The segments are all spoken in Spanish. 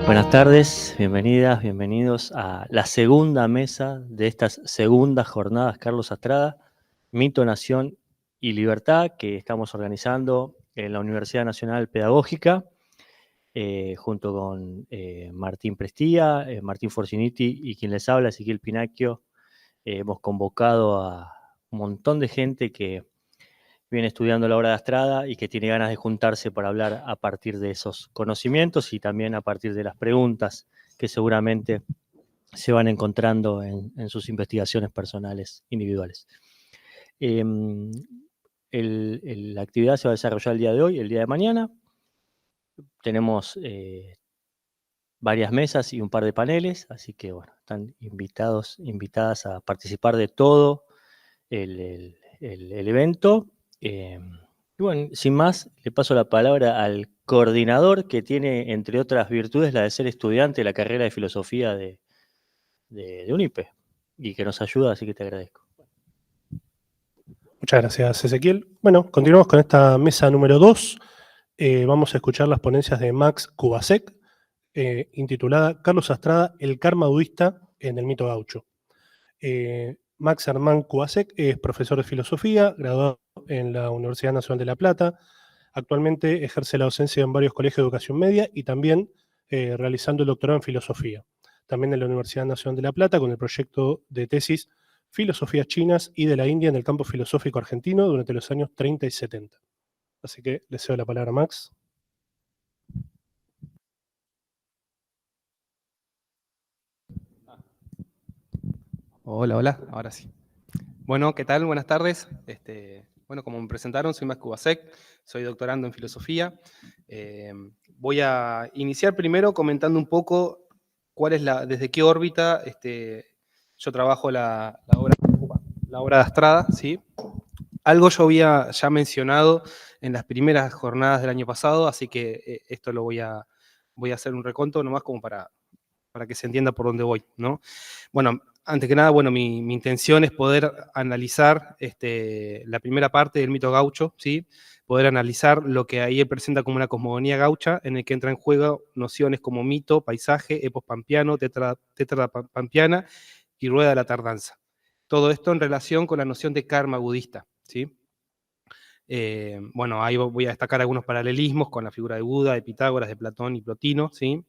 Buenas tardes, bienvenidas, bienvenidos a la segunda mesa de estas segundas jornadas Carlos Astrada, Mito, Nación y Libertad, que estamos organizando en la Universidad Nacional Pedagógica, junto con Martín Prestía, Martín Forciniti y quien les habla, Ezequiel Pinacchio. Hemos convocado a un montón de gente que viene estudiando la obra de Astrada y que tiene ganas de juntarse para hablar a partir de esos conocimientos y también a partir de las preguntas que seguramente se van encontrando en sus investigaciones personales individuales. La actividad se va a desarrollar el día de hoy, el día de mañana. Tenemos varias mesas y un par de paneles, así que bueno, están invitadas a participar de todo el evento. Y bueno, sin más, le paso la palabra al coordinador que tiene, entre otras virtudes, la de ser estudiante de la carrera de filosofía de UNIPE y que nos ayuda, así que te agradezco. Muchas gracias, Ezequiel. Bueno, continuamos con esta mesa número 2. Vamos a escuchar las ponencias de Max Kubasek, intitulada Carlos Astrada, el karma budista en el mito gaucho. Max Hermann Kubasek es profesor de filosofía, graduado en la Universidad Nacional de La Plata. Actualmente ejerce la docencia en varios colegios de educación media y también realizando el doctorado en filosofía. También en la Universidad Nacional de La Plata con el proyecto de tesis Filosofías chinas y de la India en el campo filosófico argentino durante los años 30 y 70. Así que le cedo la palabra a Max. Hola, hola, ahora sí. Bueno, ¿qué tal? Buenas tardes. Bueno, como me presentaron, soy Max Kubasek, soy doctorando en filosofía. Voy a iniciar primero comentando un poco desde qué órbita yo trabajo la obra de Astrada, ¿sí? Algo yo había ya mencionado en las primeras jornadas del año pasado, así que esto lo voy a hacer un reconto nomás como para que se entienda por dónde voy, ¿no? Bueno, antes que nada, bueno, mi intención es poder analizar la primera parte del mito gaucho, ¿sí? Poder analizar lo que ahí él presenta como una cosmogonía gaucha, en el que entra en juego nociones como mito, paisaje, epos pampeano, tetra pampeana y rueda de la tardanza. Todo esto en relación con la noción de karma budista, ¿sí? Bueno, ahí voy a destacar algunos paralelismos con la figura de Buda, de Pitágoras, de Platón y Plotino, ¿sí?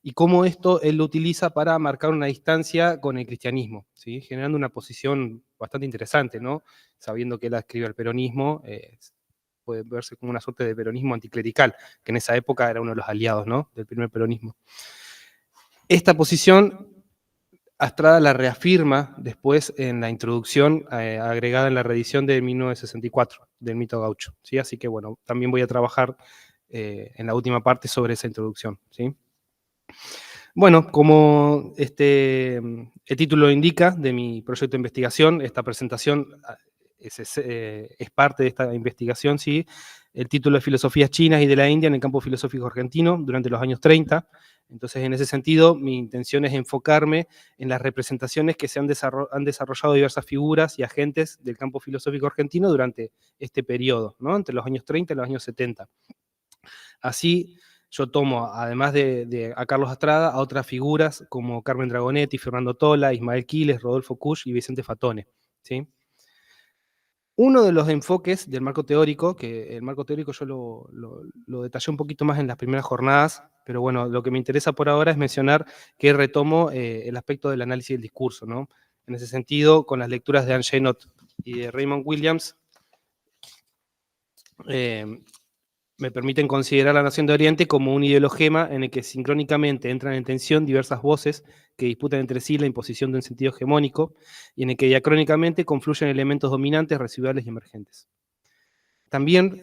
Y cómo esto él lo utiliza para marcar una distancia con el cristianismo, ¿sí? Generando una posición bastante interesante, ¿no? Sabiendo que él escribe el peronismo, puede verse como una suerte de peronismo anticlerical, que en esa época era uno de los aliados, ¿no? Del primer peronismo. Esta posición Astrada la reafirma después en la introducción agregada en la reedición de 1964 del mito gaucho, ¿sí? Así que bueno, también voy a trabajar en la última parte sobre esa introducción, ¿sí? Bueno, como el título indica de mi proyecto de investigación, esta presentación es parte de esta investigación, ¿sí? El título es Filosofías chinas y de la India en el campo filosófico argentino durante los años 30. Entonces, en ese sentido, mi intención es enfocarme en las representaciones que han desarrollado diversas figuras y agentes del campo filosófico argentino durante este periodo, ¿no? Entre los años 30 y los años 70. Así, yo tomo, además a Carlos Astrada, a otras figuras como Carmen Dragonetti, Fernando Tola, Ismael Quiles, Rodolfo Kusch y Vicente Fatone, ¿sí? Uno de los enfoques del marco teórico, que el marco teórico yo lo detallé un poquito más en las primeras jornadas, pero bueno, lo que me interesa por ahora es mencionar que retomo el aspecto del análisis del discurso, ¿no? En ese sentido, con las lecturas de Anne Jenot y de Raymond Williams, me permiten considerar la nación de Oriente como un ideologema en el que sincrónicamente entran en tensión diversas voces que disputan entre sí la imposición de un sentido hegemónico y en el que diacrónicamente confluyen elementos dominantes, residuales y emergentes. También,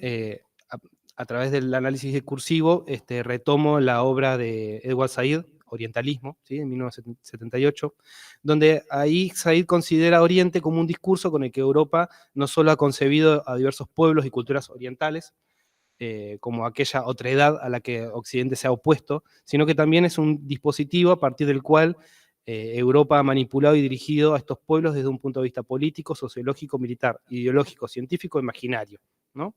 a través del análisis discursivo, retomo la obra de Edward Said, Orientalismo, ¿sí? En 1978, donde ahí Said considera Oriente como un discurso con el que Europa no solo ha concebido a diversos pueblos y culturas orientales, como aquella otredad a la que Occidente se ha opuesto, sino que también es un dispositivo a partir del cual Europa ha manipulado y dirigido a estos pueblos desde un punto de vista político, sociológico, militar, ideológico, científico, imaginario, ¿no?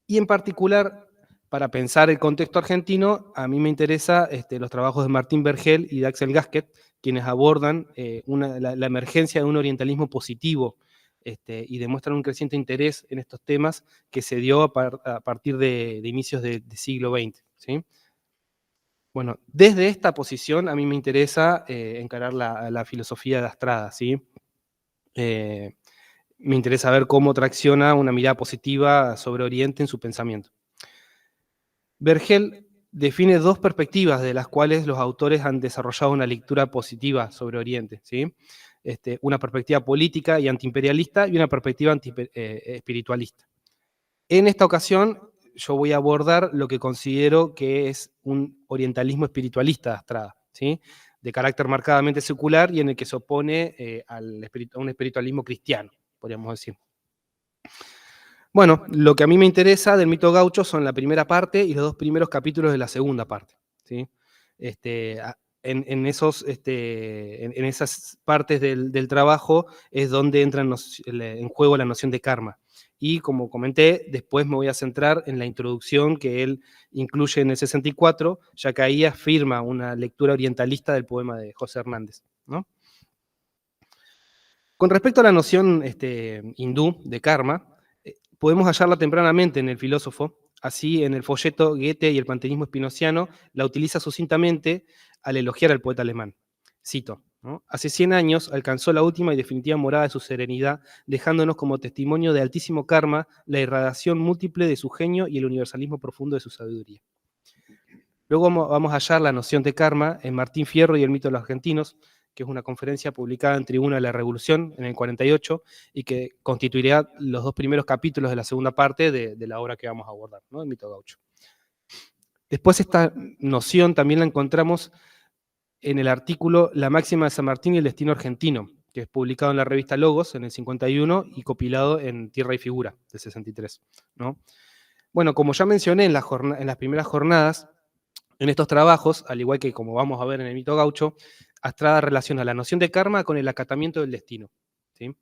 Y en particular, para pensar el contexto argentino, a mí me interesa los trabajos de Martín Vergel y de Axel Gasquet, quienes abordan la emergencia de un orientalismo positivo y demuestran un creciente interés en estos temas que se dio a partir de inicios del siglo XX. ¿Sí? Bueno, desde esta posición a mí me interesa encarar la filosofía de Astrada, ¿sí? Me interesa ver cómo tracciona una mirada positiva sobre Oriente en su pensamiento. Vergel define dos perspectivas de las cuales los autores han desarrollado una lectura positiva sobre Oriente, ¿sí? Una perspectiva política y antiimperialista y una perspectiva espiritualista. En esta ocasión yo voy a abordar lo que considero que es un orientalismo espiritualista de Astrada, ¿sí? De carácter marcadamente secular y en el que se opone a un espiritualismo cristiano, podríamos decir. Bueno, lo que a mí me interesa del mito gaucho son la primera parte y los dos primeros capítulos de la segunda parte, ¿sí? En esas partes del trabajo es donde entra en juego la noción de karma. Y como comenté, después me voy a centrar en la introducción que él incluye en el 64, ya que ahí afirma una lectura orientalista del poema de José Hernández, ¿no? Con respecto a la noción hindú de karma, podemos hallarla tempranamente en el filósofo. Así, en el folleto Goethe y el panteísmo spinoziano la utiliza sucintamente al elogiar al poeta alemán. Cito, ¿no? Hace 100 años alcanzó la última y definitiva morada de su serenidad, dejándonos como testimonio de altísimo karma la irradiación múltiple de su genio y el universalismo profundo de su sabiduría. Luego vamos a hallar la noción de karma en Martín Fierro y el mito de los argentinos, que es una conferencia publicada en Tribuna de la Revolución en el 48 y que constituirá los dos primeros capítulos de la segunda parte de la obra que vamos a abordar, ¿no? El mito gaucho. Después esta noción también la encontramos en el artículo La máxima de San Martín y el destino argentino, que es publicado en la revista Logos en el 51 y compilado en Tierra y Figura del 63, ¿no? Bueno, como ya mencioné en las primeras jornadas, en estos trabajos, al igual que como vamos a ver en el mito gaucho, Astrada relaciona la noción de karma con el acatamiento del destino, ¿sí?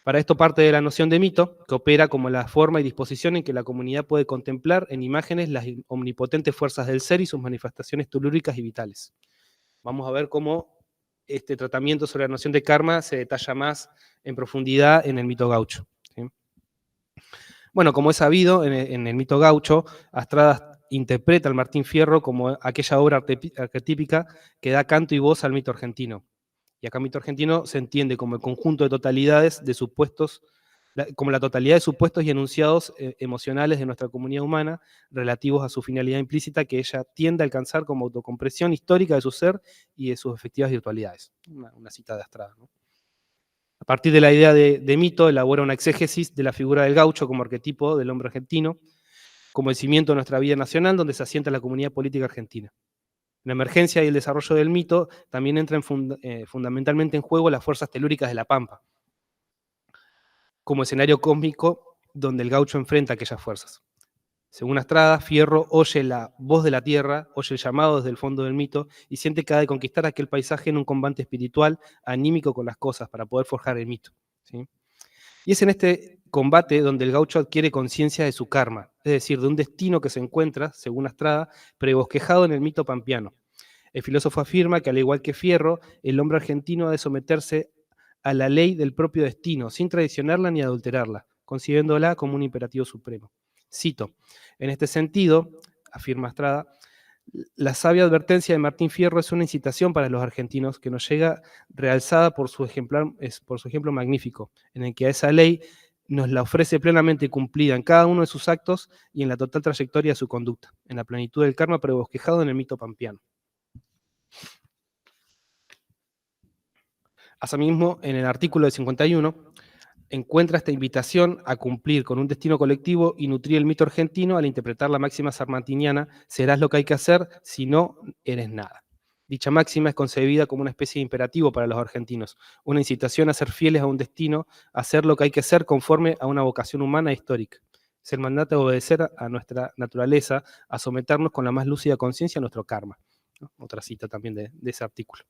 Para esto parte de la noción de mito, que opera como la forma y disposición en que la comunidad puede contemplar en imágenes las omnipotentes fuerzas del ser y sus manifestaciones telúricas y vitales. Vamos a ver cómo este tratamiento sobre la noción de karma se detalla más en profundidad en el mito gaucho, ¿sí? Bueno, como es sabido, en el mito gaucho, Astrada interpreta al Martín Fierro como aquella obra arquetípica que da canto y voz al mito argentino. Y acá el mito argentino se entiende como el conjunto de totalidades de supuestos, como la totalidad de supuestos y enunciados emocionales de nuestra comunidad humana relativos a su finalidad implícita que ella tiende a alcanzar como autocompresión histórica de su ser y de sus efectivas virtualidades. Una cita de Astrada, ¿no? A partir de la idea de mito, elabora una exégesis de la figura del gaucho como arquetipo del hombre argentino, como el cimiento de nuestra vida nacional, donde se asienta la comunidad política argentina. La emergencia y el desarrollo del mito también entran fundamentalmente en juego las fuerzas telúricas de la Pampa, como escenario cósmico donde el gaucho enfrenta aquellas fuerzas. Según Astrada, Fierro oye la voz de la tierra, oye el llamado desde el fondo del mito y siente que ha de conquistar aquel paisaje en un combate espiritual, anímico con las cosas, para poder forjar el mito, ¿sí? Y es en este combate donde el gaucho adquiere conciencia de su karma, es decir, de un destino que se encuentra, según Astrada, prebosquejado en el mito pampeano. El filósofo afirma que, al igual que Fierro, el hombre argentino ha de someterse a la ley del propio destino, sin traicionarla ni adulterarla, concibiéndola como un imperativo supremo. Cito, en este sentido, afirma Astrada, la sabia advertencia de Martín Fierro es una incitación para los argentinos que nos llega realzada por su ejemplo magnífico, en el que a esa ley nos la ofrece plenamente cumplida en cada uno de sus actos y en la total trayectoria de su conducta, en la plenitud del karma prebosquejado en el mito pampeano. Asimismo, en el artículo del 51, encuentra esta invitación a cumplir con un destino colectivo y nutrir el mito argentino al interpretar la máxima sarmatiniana, serás lo que hay que hacer, si no, eres nada. Dicha máxima es concebida como una especie de imperativo para los argentinos, una incitación a ser fieles a un destino, a hacer lo que hay que hacer conforme a una vocación humana e histórica. Es el mandato de obedecer a nuestra naturaleza, a someternos con la más lúcida conciencia a nuestro karma. Otra cita también de ese artículo.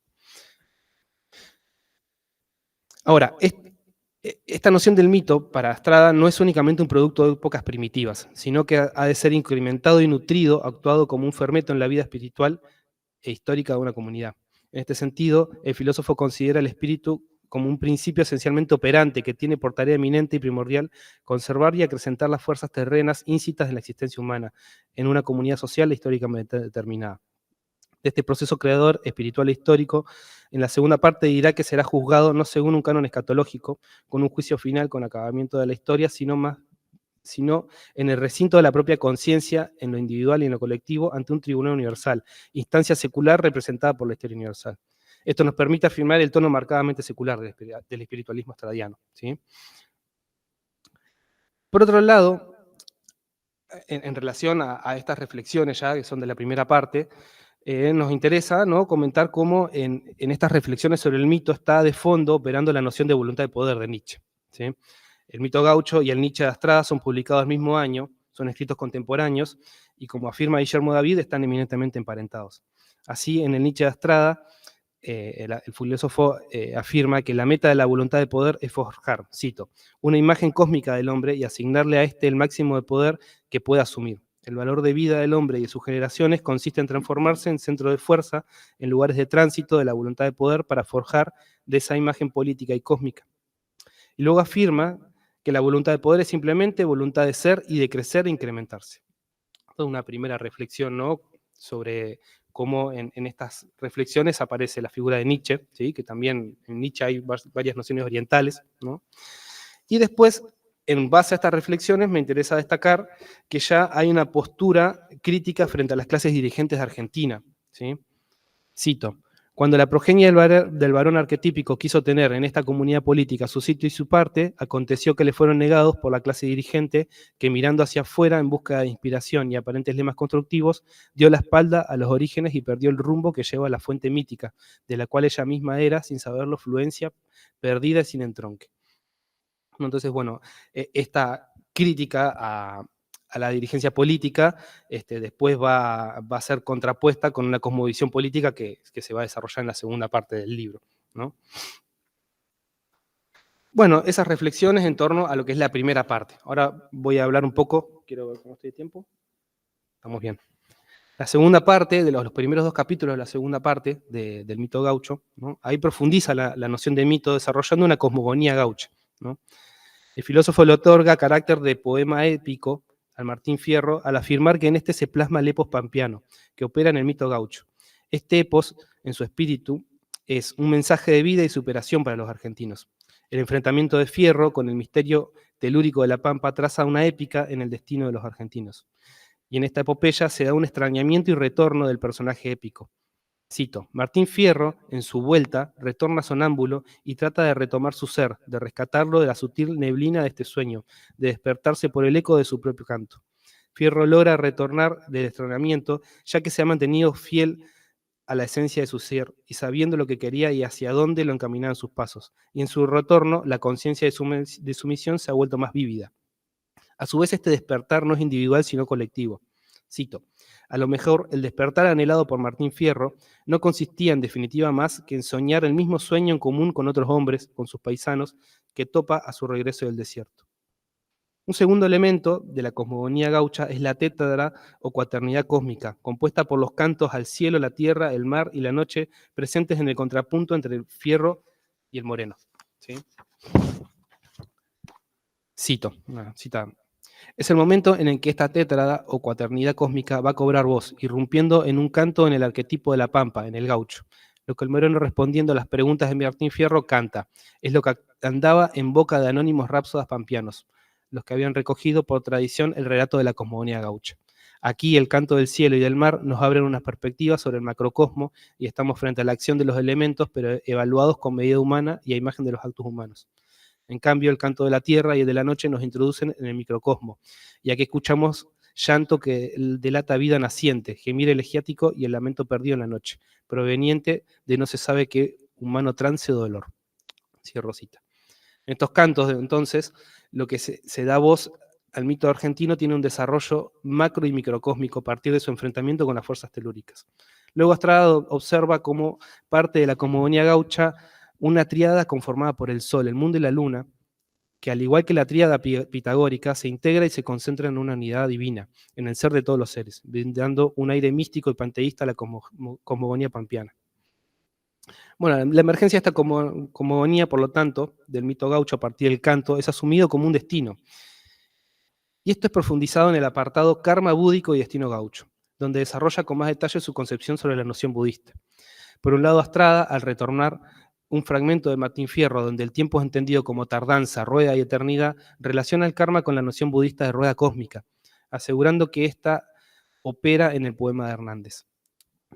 Ahora, Esta noción del mito para Astrada no es únicamente un producto de épocas primitivas, sino que ha de ser incrementado y nutrido, actuado como un fermento en la vida espiritual e histórica de una comunidad. En este sentido, el filósofo considera el espíritu como un principio esencialmente operante que tiene por tarea eminente y primordial conservar y acrecentar las fuerzas terrenas íncitas en la existencia humana en una comunidad social e históricamente determinada. De este proceso creador, espiritual e histórico, en la segunda parte dirá que será juzgado no según un canon escatológico, con un juicio final con acabamiento de la historia, sino en el recinto de la propia conciencia, en lo individual y en lo colectivo, ante un tribunal universal, instancia secular representada por la historia universal. Esto nos permite afirmar el tono marcadamente secular del espiritualismo astradiano, ¿sí? Por otro lado, en relación a estas reflexiones ya, que son de la primera parte, nos interesa, ¿no?, comentar cómo en estas reflexiones sobre el mito está de fondo operando la noción de voluntad de poder de Nietzsche, ¿sí? El mito gaucho y el Nietzsche de Astrada son publicados el mismo año, son escritos contemporáneos, y como afirma Guillermo David, están eminentemente emparentados. Así, en el Nietzsche de Astrada, el filósofo afirma que la meta de la voluntad de poder es forjar, cito, una imagen cósmica del hombre y asignarle a éste el máximo de poder que pueda asumir. El valor de vida del hombre y de sus generaciones consiste en transformarse en centro de fuerza, en lugares de tránsito de la voluntad de poder para forjar de esa imagen política y cósmica. Y luego afirma que la voluntad de poder es simplemente voluntad de ser y de crecer e incrementarse. Esta es una primera reflexión, ¿no?, sobre cómo en estas reflexiones aparece la figura de Nietzsche, ¿sí?, que también en Nietzsche hay varias nociones orientales, ¿no? Y después, en base a estas reflexiones, me interesa destacar que ya hay una postura crítica frente a las clases dirigentes de Argentina, ¿sí? Cito: cuando la progenie del varón arquetípico quiso tener en esta comunidad política su sitio y su parte, aconteció que le fueron negados por la clase dirigente que, mirando hacia afuera en busca de inspiración y aparentes lemas constructivos, dio la espalda a los orígenes y perdió el rumbo que lleva a la fuente mítica, de la cual ella misma era, sin saberlo, fluencia perdida y sin entronque. Entonces, bueno, esta crítica a la dirigencia política después va a ser contrapuesta con una cosmovisión política que se va a desarrollar en la segunda parte del libro, ¿no? Bueno, esas reflexiones en torno a lo que es la primera parte. Ahora voy a hablar un poco, quiero ver cómo estoy de tiempo. Estamos bien. La segunda parte, de los primeros 2 capítulos de la segunda parte del mito gaucho, ¿no?, ahí profundiza la noción de mito desarrollando una cosmogonía gaucha, ¿no? El filósofo le otorga carácter de poema épico al Martín Fierro al afirmar que en este se plasma el epos pampeano, que opera en el mito gaucho. Este epos, en su espíritu, es un mensaje de vida y superación para los argentinos. El enfrentamiento de Fierro con el misterio telúrico de la Pampa traza una épica en el destino de los argentinos. Y en esta epopeya se da un extrañamiento y retorno del personaje épico. Cito: Martín Fierro, en su vuelta, retorna sonámbulo y trata de retomar su ser, de rescatarlo de la sutil neblina de este sueño, de despertarse por el eco de su propio canto. Fierro logra retornar del extrañamiento, ya que se ha mantenido fiel a la esencia de su ser y sabiendo lo que quería y hacia dónde lo encaminaban sus pasos. Y en su retorno, la conciencia de su misión se ha vuelto más vívida. A su vez, este despertar no es individual, sino colectivo. Cito: a lo mejor el despertar anhelado por Martín Fierro no consistía en definitiva más que en soñar el mismo sueño en común con otros hombres, con sus paisanos, que topa a su regreso del desierto. Un segundo elemento de la cosmogonía gaucha es la tétrada o cuaternidad cósmica, compuesta por los cantos al cielo, la tierra, el mar y la noche, presentes en el contrapunto entre el Fierro y el Moreno. ¿Sí? Cito, una cita: es el momento en el que esta tétrada o cuaternidad cósmica va a cobrar voz, irrumpiendo en un canto en el arquetipo de la Pampa, en el gaucho. Lo que el Moreno, respondiendo a las preguntas de Martín Fierro, canta. Es lo que andaba en boca de anónimos rapsodas pampeanos, los que habían recogido por tradición el relato de la cosmogonía gaucha. Aquí el canto del cielo y del mar nos abren unas perspectivas sobre el macrocosmo y estamos frente a la acción de los elementos, pero evaluados con medida humana y a imagen de los actos humanos. En cambio, el canto de la tierra y el de la noche nos introducen en el microcosmo, y aquí escuchamos llanto que delata vida naciente, gemir elegiático y el lamento perdido en la noche, proveniente de no se sabe qué humano trance o dolor. Cierro cita. En estos cantos, entonces, lo que se da voz al mito argentino tiene un desarrollo macro y microcósmico a partir de su enfrentamiento con las fuerzas telúricas. Luego Astrada observa como parte de la cosmogonía gaucha una tríada conformada por el Sol, el mundo y la luna, que al igual que la tríada pitagórica, se integra y se concentra en una unidad divina, en el ser de todos los seres, brindando un aire místico y panteísta a la cosmogonía pampeana. Bueno, la emergencia de esta cosmogonía, por lo tanto, del mito gaucho a partir del canto, es asumido como un destino. Y esto es profundizado en el apartado Karma búdico y destino gaucho, donde desarrolla con más detalle su concepción sobre la noción budista. Por un lado, Astrada, al retornar un fragmento de Martín Fierro, donde el tiempo es entendido como tardanza, rueda y eternidad, relaciona el karma con la noción budista de rueda cósmica, asegurando que ésta opera en el poema de Hernández.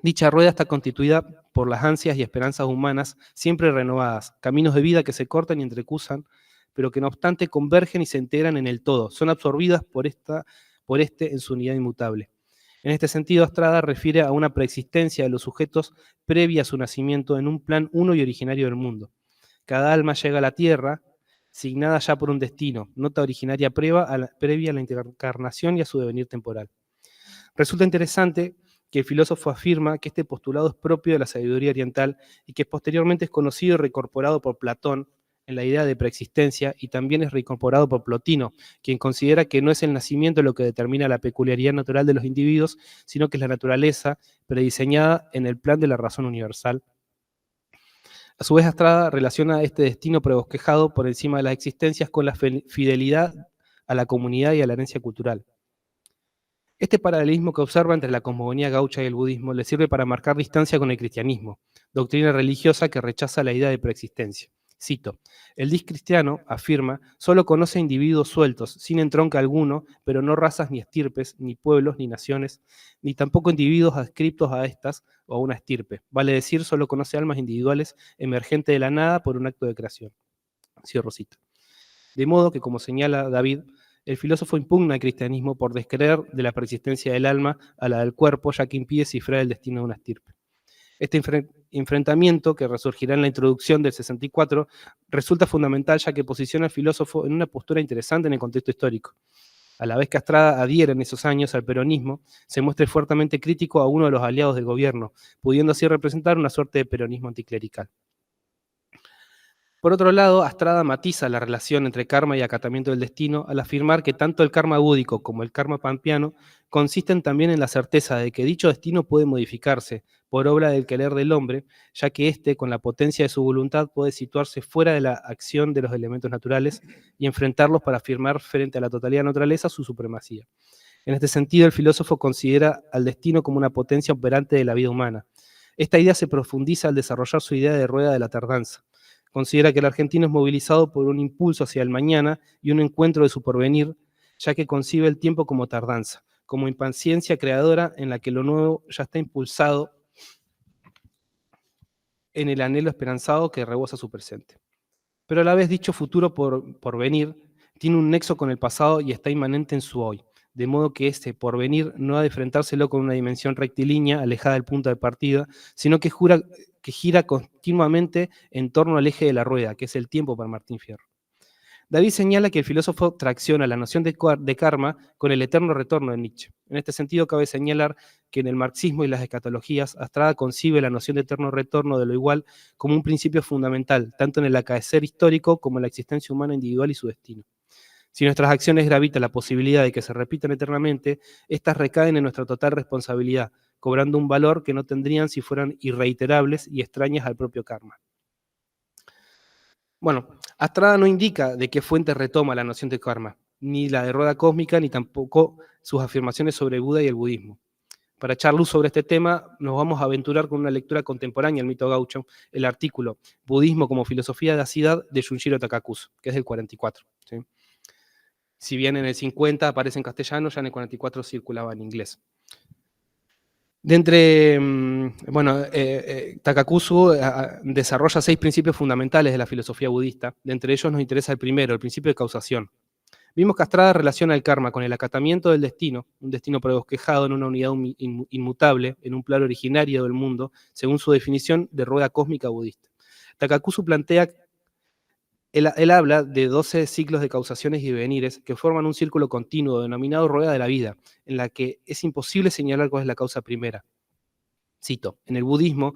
Dicha rueda está constituida por las ansias y esperanzas humanas siempre renovadas, caminos de vida que se cortan y entrecruzan, pero que no obstante convergen y se integran en el todo, son absorbidas por este en su unidad inmutable. En este sentido, Astrada refiere a una preexistencia de los sujetos previa a su nacimiento en un plan uno y originario del mundo. Cada alma llega a la tierra, signada ya por un destino, nota originaria previa a la encarnación y a su devenir temporal. Resulta interesante que el filósofo afirma que este postulado es propio de la sabiduría oriental y que posteriormente es conocido y reincorporado por Platón en la idea de preexistencia, y también es reincorporado por Plotino, quien considera que no es el nacimiento lo que determina la peculiaridad natural de los individuos, sino que es la naturaleza prediseñada en el plan de la razón universal. A su vez, Astrada relaciona este destino prebosquejado por encima de las existencias con la fidelidad a la comunidad y a la herencia cultural. Este paralelismo que observa entre la cosmogonía gaucha y el budismo le sirve para marcar distancia con el cristianismo, doctrina religiosa que rechaza la idea de preexistencia. Cito, el dis cristiano, afirma, solo conoce individuos sueltos, sin entronque alguno, pero no razas ni estirpes, ni pueblos, ni naciones, ni tampoco individuos adscriptos a estas o a una estirpe. Vale decir, solo conoce almas individuales emergentes de la nada por un acto de creación. Cierro cita. De modo que, como señala David, el filósofo impugna al cristianismo por descreer de la persistencia del alma a la del cuerpo, ya que impide cifrar el destino de una estirpe. Este enfrentamiento, que resurgirá en la introducción del 64, resulta fundamental ya que posiciona al filósofo en una postura interesante en el contexto histórico. A la vez que Astrada adhiere en esos años al peronismo, se muestra fuertemente crítico a uno de los aliados del gobierno, pudiendo así representar una suerte de peronismo anticlerical. Por otro lado, Astrada matiza la relación entre karma y acatamiento del destino al afirmar que tanto el karma búdico como el karma pampeano consisten también en la certeza de que dicho destino puede modificarse por obra del querer del hombre, ya que éste, con la potencia de su voluntad, puede situarse fuera de la acción de los elementos naturales y enfrentarlos para afirmar frente a la totalidad de la naturaleza su supremacía. En este sentido, el filósofo considera al destino como una potencia operante de la vida humana. Esta idea se profundiza al desarrollar su idea de rueda de la tardanza. Considera que el argentino es movilizado por un impulso hacia el mañana y un encuentro de su porvenir, ya que concibe el tiempo como tardanza, como impaciencia creadora en la que lo nuevo ya está impulsado en el anhelo esperanzado que rebosa su presente. Pero a la vez dicho futuro por venir tiene un nexo con el pasado y está inmanente en su hoy, de modo que este porvenir no ha de enfrentárselo con una dimensión rectilínea alejada del punto de partida, sino que gira continuamente en torno al eje de la rueda, que es el tiempo para Martín Fierro. David señala que el filósofo tracciona la noción de karma con el eterno retorno de Nietzsche. En este sentido, cabe señalar que en el marxismo y las escatologías, Astrada concibe la noción de eterno retorno de lo igual como un principio fundamental, tanto en el acaecer histórico como en la existencia humana individual y su destino. Si nuestras acciones gravitan la posibilidad de que se repitan eternamente, estas recaen en nuestra total responsabilidad, cobrando un valor que no tendrían si fueran irreiterables y extrañas al propio karma. Bueno, Astrada no indica de qué fuente retoma la noción de karma, ni la de rueda cósmica, ni tampoco sus afirmaciones sobre Buda y el budismo. Para echar luz sobre este tema, nos vamos a aventurar con una lectura contemporánea del mito gaucho, el artículo Budismo como filosofía de acidad de Junjiro Takakusu, que es del 44. ¿Sí? Si bien en el 50 aparece en castellano, ya en el 44 circulaba en inglés. Takakusu desarrolla 6 principios fundamentales de la filosofía budista. De entre ellos nos interesa el primero, el principio de causación. Vimos que Astrada relaciona el karma con el acatamiento del destino, un destino prebosquejado en una unidad inmutable, en un plano originario del mundo, según su definición de rueda cósmica budista. Takakusu plantea, él habla de 12 ciclos de causaciones y devenires que forman un círculo continuo denominado rueda de la vida, en la que es imposible señalar cuál es la causa primera. Cito, en el budismo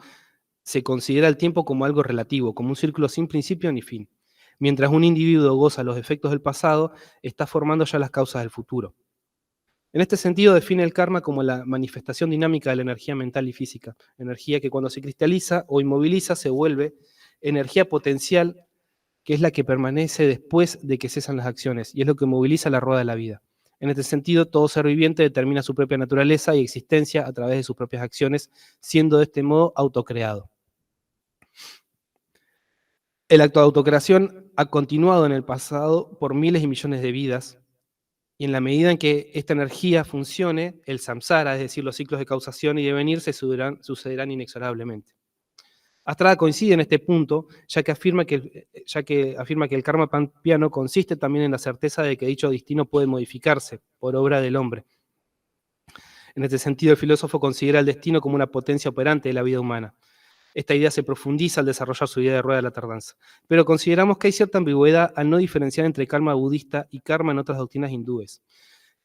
se considera el tiempo como algo relativo, como un círculo sin principio ni fin. Mientras un individuo goza los efectos del pasado, está formando ya las causas del futuro. En este sentido, define el karma como la manifestación dinámica de la energía mental y física, energía que cuando se cristaliza o inmoviliza se vuelve energía potencial, que es la que permanece después de que cesan las acciones, y es lo que moviliza la rueda de la vida. En este sentido, todo ser viviente determina su propia naturaleza y existencia a través de sus propias acciones, siendo de este modo autocreado. El acto de autocreación ha continuado en el pasado por miles y millones de vidas, y en la medida en que esta energía funcione, el samsara, es decir, los ciclos de causación y devenir, se sucederán inexorablemente. Astrada coincide en este punto, ya que afirma que el karma pampiano consiste también en la certeza de que dicho destino puede modificarse por obra del hombre. En este sentido, el filósofo considera el destino como una potencia operante de la vida humana. Esta idea se profundiza al desarrollar su idea de rueda de la tardanza. Pero consideramos que hay cierta ambigüedad al no diferenciar entre karma budista y karma en otras doctrinas hindúes.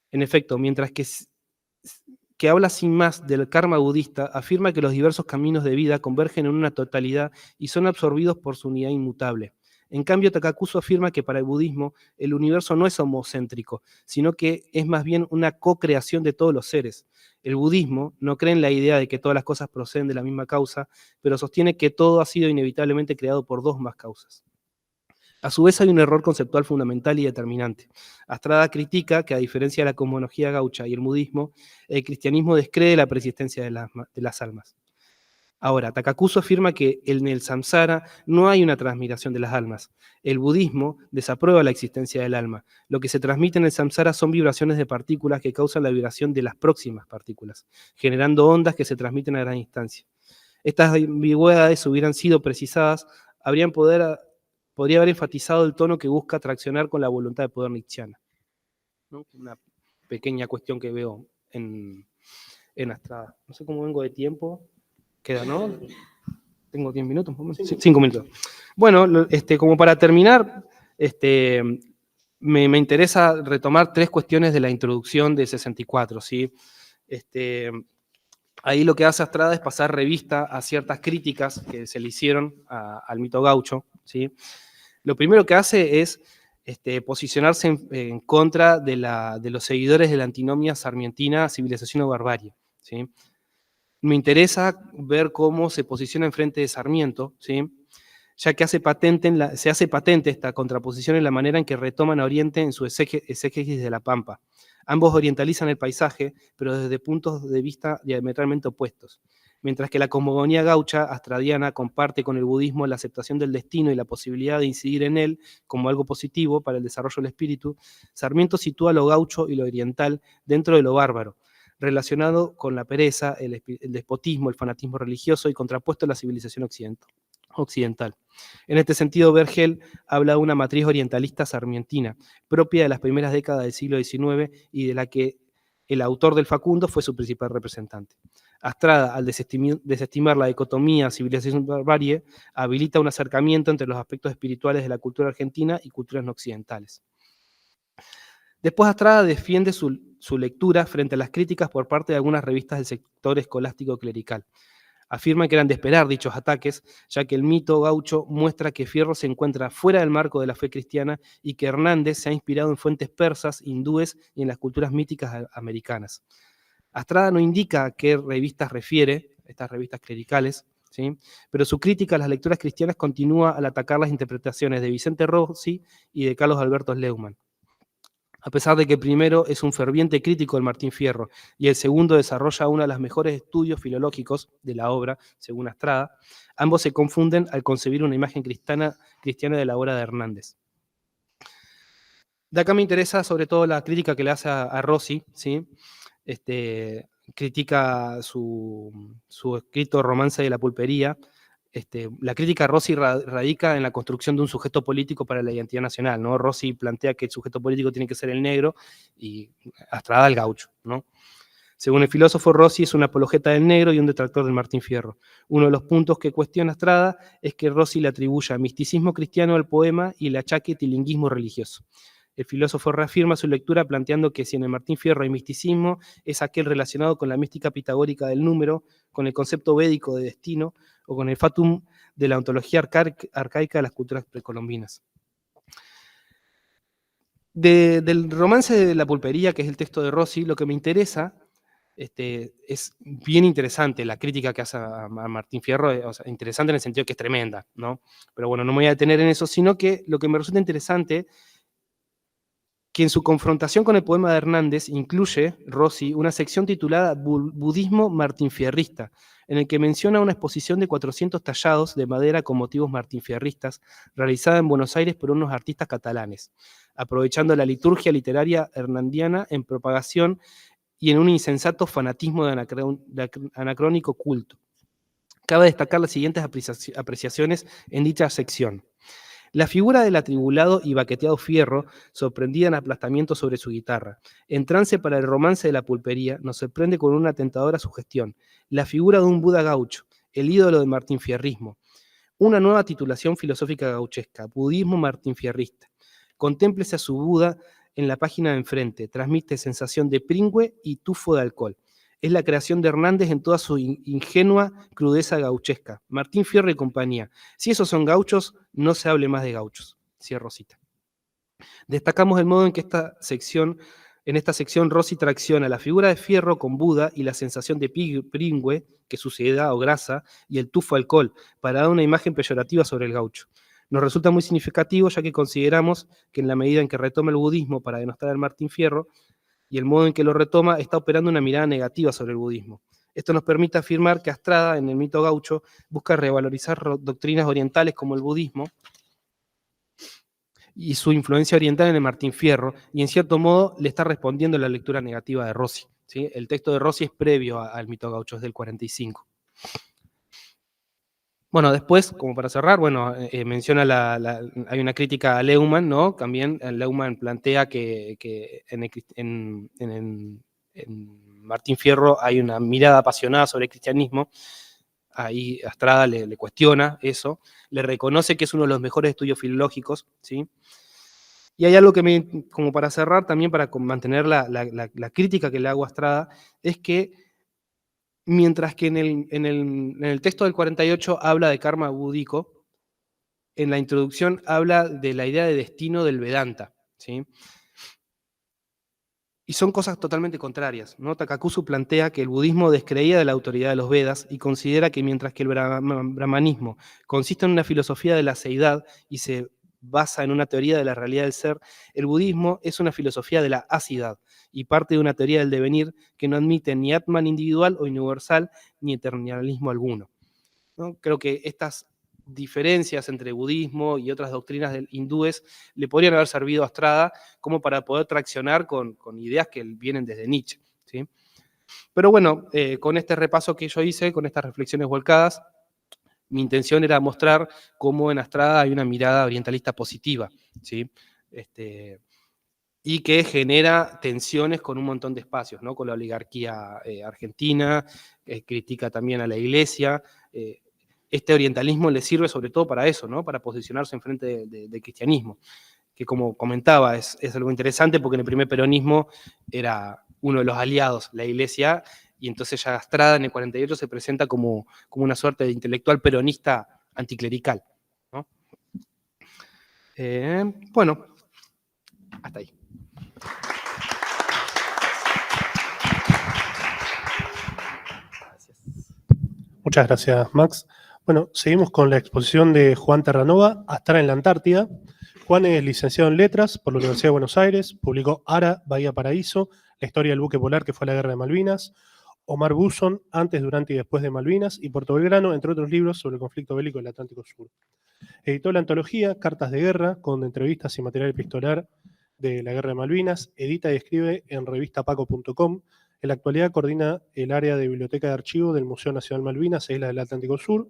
En efecto, mientras que habla sin más del karma budista, afirma que los diversos caminos de vida convergen en una totalidad y son absorbidos por su unidad inmutable. En cambio, Takakuso afirma que para el budismo el universo no es homocéntrico, sino que es más bien una co-creación de todos los seres. El budismo no cree en la idea de que todas las cosas proceden de la misma causa, pero sostiene que todo ha sido inevitablemente creado por dos más causas. A su vez hay un error conceptual fundamental y determinante. Astrada critica que, a diferencia de la cosmología gaucha y el budismo, el cristianismo descree la persistencia de las almas. Ahora, Takakuso afirma que en el samsara no hay una transmigración de las almas. El budismo desaprueba la existencia del alma. Lo que se transmite en el samsara son vibraciones de partículas que causan la vibración de las próximas partículas, generando ondas que se transmiten a gran distancia. Estas ambigüedades, si hubieran sido precisadas, podría haber enfatizado el tono que busca traccionar con la voluntad de poder nietzscheana, ¿no? Una pequeña cuestión que veo en Astrada. No sé cómo vengo de tiempo. Queda, ¿no? Tengo 10 minutos, 5 minutos. Bueno, como para terminar, me interesa retomar 3 cuestiones de la introducción de 64, ¿sí? Ahí lo que hace Astrada es pasar revista a ciertas críticas que se le hicieron al mito gaucho, ¿sí? Lo primero que hace es posicionarse en contra de los seguidores de la antinomia sarmientina civilización o barbarie, ¿sí? Me interesa ver cómo se posiciona enfrente de Sarmiento, ¿sí? Ya que se hace patente esta contraposición en la manera en que retoman a Oriente en su exégesis de la Pampa. Ambos orientalizan el paisaje, pero desde puntos de vista diametralmente opuestos. Mientras que la cosmogonía gaucha astradiana comparte con el budismo la aceptación del destino y la posibilidad de incidir en él como algo positivo para el desarrollo del espíritu, Sarmiento sitúa lo gaucho y lo oriental dentro de lo bárbaro, relacionado con la pereza, el despotismo, el fanatismo religioso y contrapuesto a la civilización occidental. En este sentido, Vergel habla de una matriz orientalista sarmientina, propia de las primeras décadas del siglo XIX y de la que el autor del Facundo fue su principal representante. Astrada, al desestimar la dicotomía civilización-barbarie, habilita un acercamiento entre los aspectos espirituales de la cultura argentina y culturas no occidentales. Después Astrada defiende su lectura frente a las críticas por parte de algunas revistas del sector escolástico clerical. Afirma que eran de esperar dichos ataques, ya que el mito gaucho muestra que Fierro se encuentra fuera del marco de la fe cristiana y que Hernández se ha inspirado en fuentes persas, hindúes y en las culturas míticas americanas. Astrada no indica a qué revistas refiere, estas revistas clericales, ¿sí? Pero su crítica a las lecturas cristianas continúa al atacar las interpretaciones de Vicente Rossi y de Carlos Alberto Leumann. A pesar de que el primero es un ferviente crítico del Martín Fierro y el segundo desarrolla uno de los mejores estudios filológicos de la obra, según Astrada, ambos se confunden al concebir una imagen cristiana de la obra de Hernández. De acá me interesa sobre todo la crítica que le hace a Rossi, ¿sí? Critica su escrito Romance de la Pulpería. La crítica a Rossi radica en la construcción de un sujeto político para la identidad nacional, ¿no? Rossi plantea que el sujeto político tiene que ser el negro y Astrada el gaucho, ¿no? Según el filósofo, Rossi es un apologeta del negro y un detractor del Martín Fierro. Uno de los puntos que cuestiona Astrada es que Rossi le atribuya misticismo cristiano al poema y le achaque tilinguismo religioso. El filósofo reafirma su lectura planteando que si en el Martín Fierro hay misticismo, es aquel relacionado con la mística pitagórica del número, con el concepto védico de destino o con el fatum de la ontología arcaica de las culturas precolombinas. Del romance de la pulpería, que es el texto de Rossi, lo que me interesa, es bien interesante la crítica que hace a Martín Fierro, o sea, interesante en el sentido que es tremenda, ¿no? Pero bueno, no me voy a detener en eso, sino que lo que me resulta interesante, que en su confrontación con el poema de Hernández incluye, Rossi, una sección titulada Budismo martinfierrista, en el que menciona una exposición de 400 tallados de madera con motivos martinfierristas, realizada en Buenos Aires por unos artistas catalanes, aprovechando la liturgia literaria hernandiana en propagación y en un insensato fanatismo de anacrónico culto. Cabe destacar las siguientes apreciaciones en dicha sección. La figura del atribulado y baqueteado Fierro, sorprendida en aplastamiento sobre su guitarra, en trance para el romance de la pulpería, nos sorprende con una tentadora sugestión. La figura de un Buda gaucho, el ídolo del martinfierrismo. Una nueva titulación filosófica gauchesca, budismo martinfierrista. Contémplese a su Buda en la página de enfrente, transmite sensación de pringüe y tufo de alcohol. Es la creación de Hernández en toda su ingenua crudeza gauchesca. Martín Fierro y compañía. Si esos son gauchos, no se hable más de gauchos. Cierro cita. Destacamos el modo en que en esta sección Rossi tracciona la figura de Fierro con Buda y la sensación de pringüe, que es suciedad o grasa, y el tufo alcohol, para dar una imagen peyorativa sobre el gaucho. Nos resulta muy significativo, ya que consideramos que en la medida en que retoma el budismo para denostar al Martín Fierro, y el modo en que lo retoma, está operando una mirada negativa sobre el budismo. Esto nos permite afirmar que Astrada, en el mito gaucho, busca revalorizar doctrinas orientales como el budismo y su influencia oriental en el Martín Fierro, y en cierto modo le está respondiendo a la lectura negativa de Rossi, ¿sí? El texto de Rossi es previo al mito gaucho, es del 45. Bueno, después, como para cerrar, bueno, menciona hay una crítica a Leumann, ¿no? También Leumann plantea que en Martín Fierro hay una mirada apasionada sobre el cristianismo. Ahí Astrada le cuestiona eso, le reconoce que es uno de los mejores estudios filológicos, ¿sí? Y hay algo que como para cerrar, también para mantener la crítica que le hago a Astrada, es que mientras que en el texto del 48 habla de karma búdico, en la introducción habla de la idea de destino del Vedanta, ¿sí? Y son cosas totalmente contrarias, ¿no? Takakusu plantea que el budismo descreía de la autoridad de los Vedas y considera que mientras que el brahmanismo consiste en una filosofía de la seidad y se basa en una teoría de la realidad del ser, el budismo es una filosofía de la asidad y parte de una teoría del devenir que no admite ni Atman individual o universal ni eternalismo alguno, ¿no? Creo que estas diferencias entre budismo y otras doctrinas hindúes le podrían haber servido a Astrada como para poder traccionar con ideas que vienen desde Nietzsche, ¿sí? Pero bueno, con este repaso que yo hice, con estas reflexiones volcadas, mi intención era mostrar cómo en Astrada hay una mirada orientalista positiva, ¿sí? Y que genera tensiones con un montón de espacios, ¿no? Con la oligarquía argentina, critica también a la iglesia. Este orientalismo le sirve sobre todo para eso, ¿no? Para posicionarse enfrente del cristianismo, que como comentaba, es algo interesante porque en el primer peronismo era uno de los aliados, la iglesia, y entonces ya Astrada en el 48 se presenta como una suerte de intelectual peronista anticlerical, ¿no? Bueno, hasta ahí. Muchas gracias, Max. Bueno, seguimos con la exposición de Juan Terranova, Astrada en la Antártida. Juan es licenciado en Letras por la Universidad de Buenos Aires, publicó Ara, Bahía Paraíso, la historia del buque polar que fue a la Guerra de Malvinas, Omar Buzón, Antes, Durante y Después de Malvinas, y Puerto Belgrano, entre otros libros sobre el conflicto bélico del Atlántico Sur. Editó la antología Cartas de Guerra, con entrevistas y material epistolar de la Guerra de Malvinas, edita y escribe en revistapaco.com. En la actualidad coordina el área de Biblioteca de Archivo del Museo Nacional Malvinas e Islas del Atlántico Sur,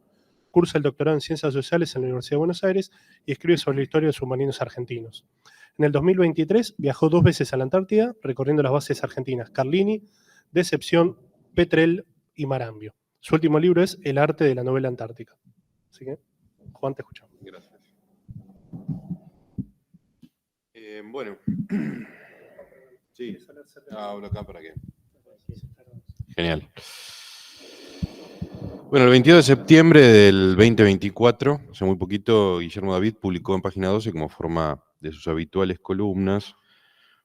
cursa el doctorado en Ciencias Sociales en la Universidad de Buenos Aires y escribe sobre la historia de submarinos argentinos. En el 2023 viajó 2 veces a la Antártida, recorriendo las bases argentinas Carlini, Decepción, Petrel y Marambio. Su último libro es El arte de la novela antártica. Así que, Juan, te escuchamos. Gracias. Bueno. Sí. Hablo acá para qué. Genial. Bueno, el 22 de septiembre del 2024, hace muy poquito, Guillermo David publicó en Página 12, como forma de sus habituales columnas,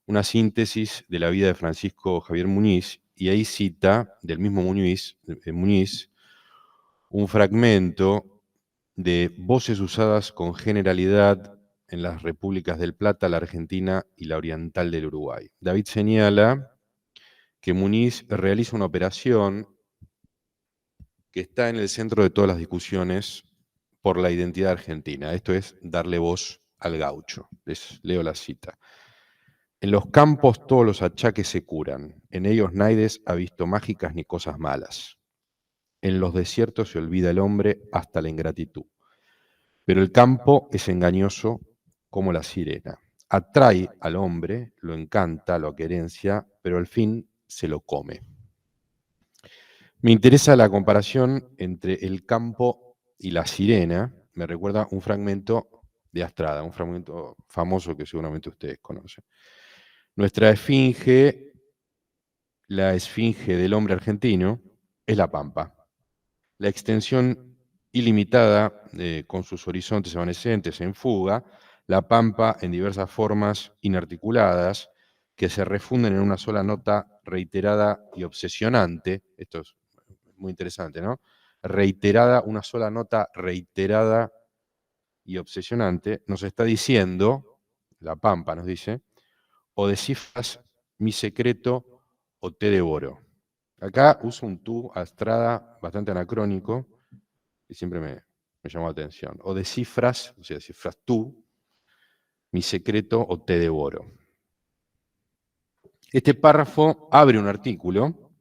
una síntesis de la vida de Francisco Javier Muñiz, y ahí cita, del mismo Muñiz, un fragmento de voces usadas con generalidad en las repúblicas del Plata, la Argentina y la oriental del Uruguay. David señala que Muñiz realiza una operación que está en el centro de todas las discusiones por la identidad argentina. Esto es darle voz al gaucho. Les leo la cita. En los campos todos los achaques se curan. En ellos Naides ha visto mágicas ni cosas malas. En los desiertos se olvida el hombre hasta la ingratitud. Pero el campo es engañoso como la sirena. Atrae al hombre, lo encanta, lo querencia, pero al fin se lo come. Me interesa la comparación entre el campo y la sirena. Me recuerda un fragmento de Astrada, un fragmento famoso que seguramente ustedes conocen. Nuestra esfinge, la esfinge del hombre argentino, es la pampa. La extensión ilimitada, con sus horizontes evanescentes en fuga, la pampa en diversas formas inarticuladas, que se refunden en una sola nota reiterada y obsesionante. Esto es muy interesante, ¿no? Reiterada, una sola nota reiterada y obsesionante, nos está diciendo, la pampa nos dice, o descifras mi secreto o te devoro. Acá uso un tú, Astrada, bastante anacrónico, y siempre me llamó la atención. O descifras, o sea, descifras tú, mi secreto o te devoro. Este párrafo abre un artículo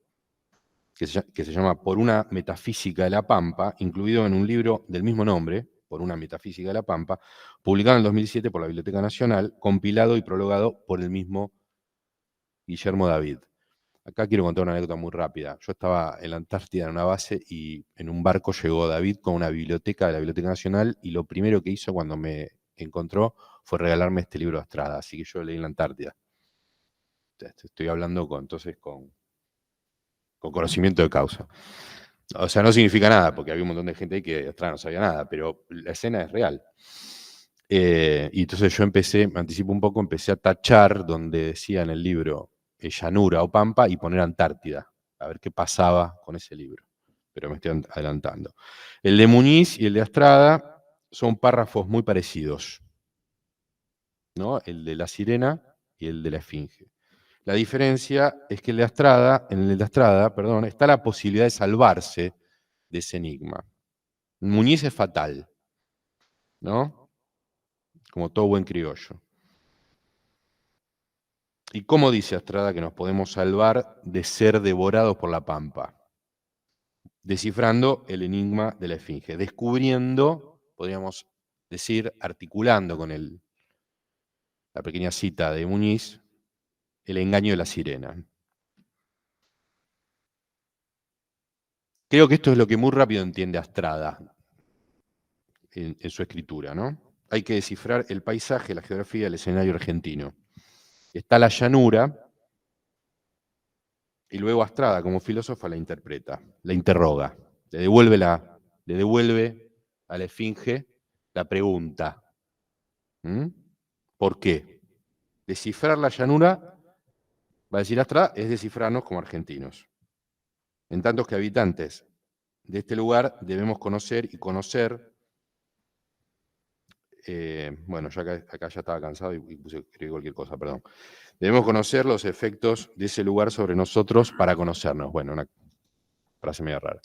que se llama Por una metafísica de la Pampa, incluido en un libro del mismo nombre, Por una metafísica de la Pampa, publicado en el 2007 por la Biblioteca Nacional, compilado y prologado por el mismo Guillermo David. Acá quiero contar una anécdota muy rápida. Yo estaba en la Antártida en una base y en un barco llegó David con una biblioteca de la Biblioteca Nacional y lo primero que hizo cuando me encontró fue regalarme este libro de Astrada, así que yo lo leí en la Antártida. Estoy hablando entonces con conocimiento de causa. O sea, no significa nada, porque había un montón de gente ahí que Astrada no sabía nada, pero la escena es real. Y entonces yo me anticipo un poco, empecé a tachar donde decía en el libro llanura o pampa y poner Antártida, a ver qué pasaba con ese libro. Pero me estoy adelantando. El de Muñiz y el de Astrada son párrafos muy parecidos, ¿no? El de la sirena y el de la esfinge. La diferencia es que en el de Astrada, está la posibilidad de salvarse de ese enigma. Muñiz es fatal, ¿no? Como todo buen criollo. ¿Y cómo dice Astrada que nos podemos salvar de ser devorados por la pampa? Descifrando el enigma de la esfinge, descubriendo, podríamos decir, articulando con la pequeña cita de Muñiz, el engaño de la sirena. Creo que esto es lo que muy rápido entiende Astrada en su escritura, ¿no? Hay que descifrar el paisaje, la geografía, el escenario argentino. Está la llanura, y luego Astrada, como filósofa, la interpreta, la interroga, le devuelve a la esfinge la pregunta. ¿Por qué? Descifrar la llanura, va a decir Astrada, es descifrarnos como argentinos. En tanto que habitantes de este lugar debemos conocer y conocer. Bueno, yo acá ya estaba cansado y escribí cualquier cosa, perdón. Debemos conocer los efectos de ese lugar sobre nosotros para conocernos. Bueno, una frase medio rara.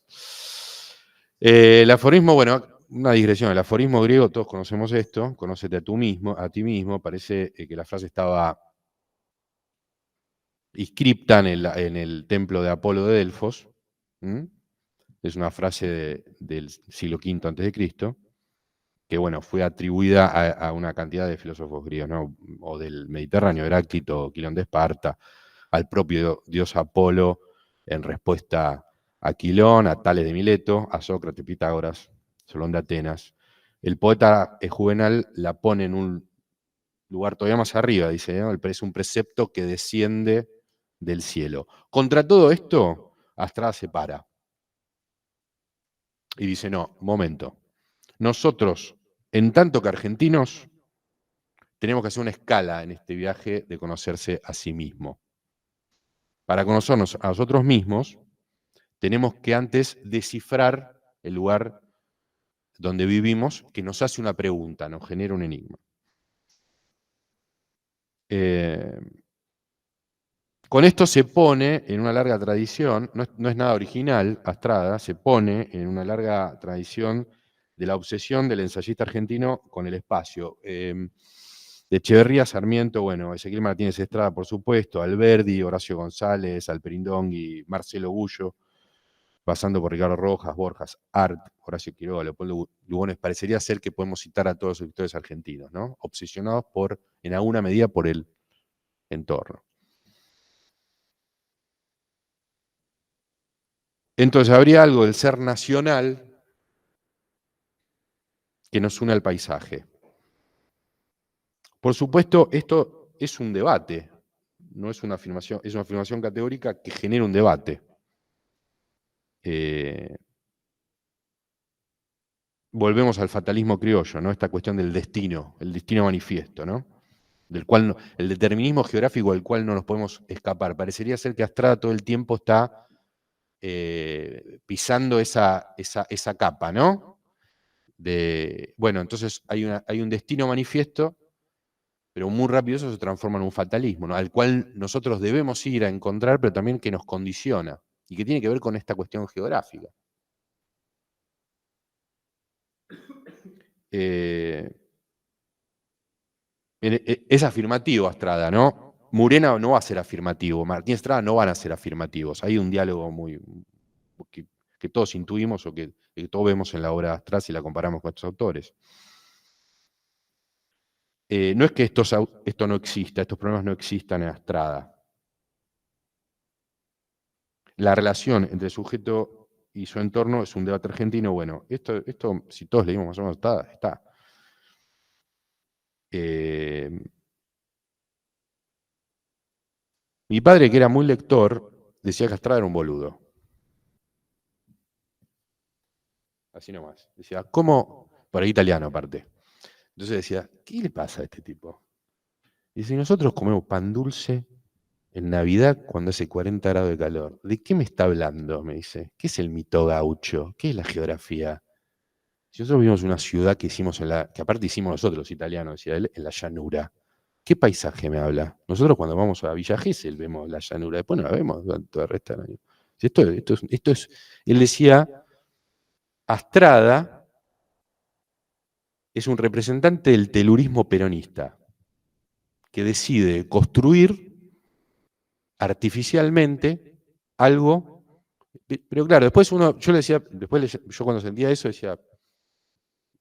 El aforismo, bueno, una digresión. El aforismo griego, todos conocemos esto, conócete a ti mismo. Parece que la frase estaba inscripta en el templo de Apolo de Delfos. Es una frase del siglo V a.C., que bueno, fue atribuida a una cantidad de filósofos griegos, ¿no? O del Mediterráneo, Heráclito, Quilón de Esparta, al propio dios Apolo, en respuesta a Quilón, a Tales de Mileto, a Sócrates, Pitágoras, Solón de Atenas. El poeta Juvenal la pone en un lugar todavía más arriba, dice, ¿no? Es un precepto que desciende del cielo. Contra todo esto, Astrada se para y dice, no, momento, nosotros, en tanto que argentinos, tenemos que hacer una escala en este viaje de conocerse a sí mismo. Para conocernos a nosotros mismos, tenemos que antes descifrar el lugar donde vivimos, que nos hace una pregunta, nos genera un enigma. Con esto se pone en una larga tradición, no es nada original, Astrada, se pone en una larga tradición de la obsesión del ensayista argentino con el espacio. De Echeverría, Sarmiento, bueno, Ezequiel Martínez Estrada, por supuesto, Alberdi, Horacio González, Alperindongui, Marcelo Gullo, pasando por Ricardo Rojas, Borjas, Art, Horacio Quiroga, Leopoldo Lugones. Parecería ser que podemos citar a todos los escritores argentinos, ¿no? Obsesionados en alguna medida por el entorno. Entonces habría algo del ser nacional que nos une al paisaje. Por supuesto, esto es un debate, no es una afirmación, es una afirmación categórica que genera un debate. Volvemos al fatalismo criollo, ¿no? Esta cuestión del destino, el destino manifiesto, ¿no? Del cual el determinismo geográfico del cual no nos podemos escapar. Parecería ser que Astrada todo el tiempo está pisando esa capa, ¿no? Bueno, entonces hay un destino manifiesto, pero muy rápido eso se transforma en un fatalismo, ¿no? Al cual nosotros debemos ir a encontrar, pero también que nos condiciona y que tiene que ver con esta cuestión geográfica. Es afirmativo Astrada, ¿no? Murena no va a ser afirmativo, Martín Estrada no van a ser afirmativos. Hay un diálogo que todos intuimos o que todos vemos en la obra de Astrada si la comparamos con estos autores. No es que esto no exista, estos problemas no existan en Astrada. La relación entre el sujeto y su entorno es un debate argentino. Bueno, esto si todos leímos más o menos está. Mi padre, que era muy lector, decía que Astrada era un boludo. Así nomás. Decía, ¿cómo? Por ahí italiano aparte. Entonces decía, ¿qué le pasa a este tipo? Y si nosotros comemos pan dulce en Navidad cuando hace 40 grados de calor, ¿de qué me está hablando? Me dice. ¿Qué es el mito gaucho? ¿Qué es la geografía? Si nosotros vivimos en una ciudad que aparte hicimos nosotros, los italianos, decía él, en la llanura. ¿Qué paisaje me habla? Nosotros cuando vamos a Villa Gesell vemos la llanura, después no la vemos durante todo el resto del año. Esto es, él decía, Astrada es un representante del telurismo peronista que decide construir artificialmente algo, pero claro, después yo le decía, yo cuando sentía eso decía,